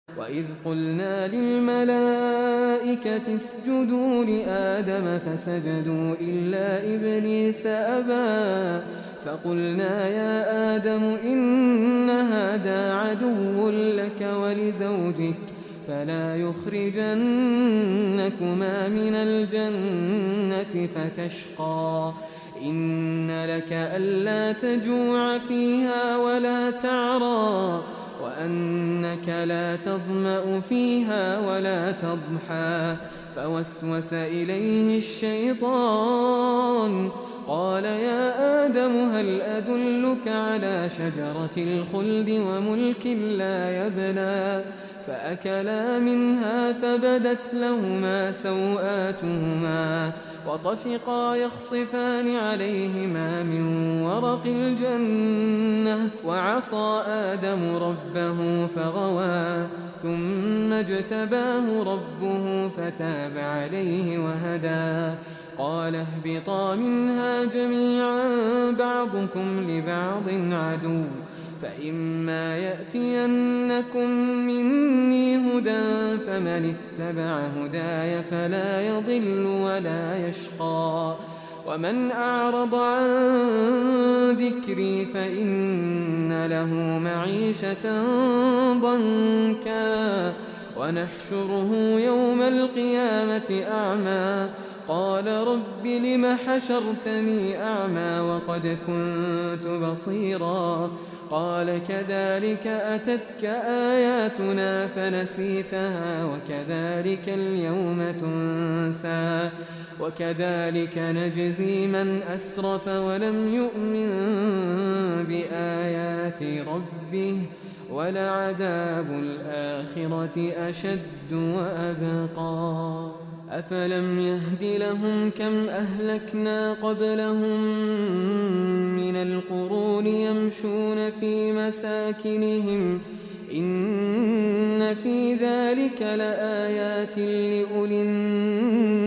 وإذ قلنا للملائكة اسجدوا لآدم فسجدوا إلا إبليس أبى فقلنا يا آدم إن هذا عدو لك ولزوجك فلا يخرجنكما من الجنة فتشقى إن لك ألا تجوع فيها ولا تعرى وأنك لا تظمأ فيها ولا تضحى فوسوس إليه الشيطان قال يا آدم هل أدلك على شجرة الخلد وملك لا يبلى فأكلا منها فبدت لهما سوآتهما وطفقا يخصفان عليهما من ورق الجنة وعصى آدم ربه فغوى ثم اجتباه ربه فتاب عليه وهدى قال اهبطا منها جميعا بعضكم لبعض عدو فإما يأتينكم مني هدى فمن اتبع هداي فلا يضل ولا يشقى ومن أعرض عن ذكري فإن له معيشة ضنكا ونحشره يوم القيامة أعمى قال رب لم حشرتني أعمى وقد كنت بصيرا قال كذلك أتتك آياتنا فنسيتها وكذلك اليوم تنسى وكذلك نجزي من أسرف ولم يؤمن بآيات ربه ولعذاب الآخرة أشد وأبقى أفلم يهد لهم كم أهلكنا قبلهم من القرون يمشون في مساكنهم إن في ذلك لآيات لأولي النهى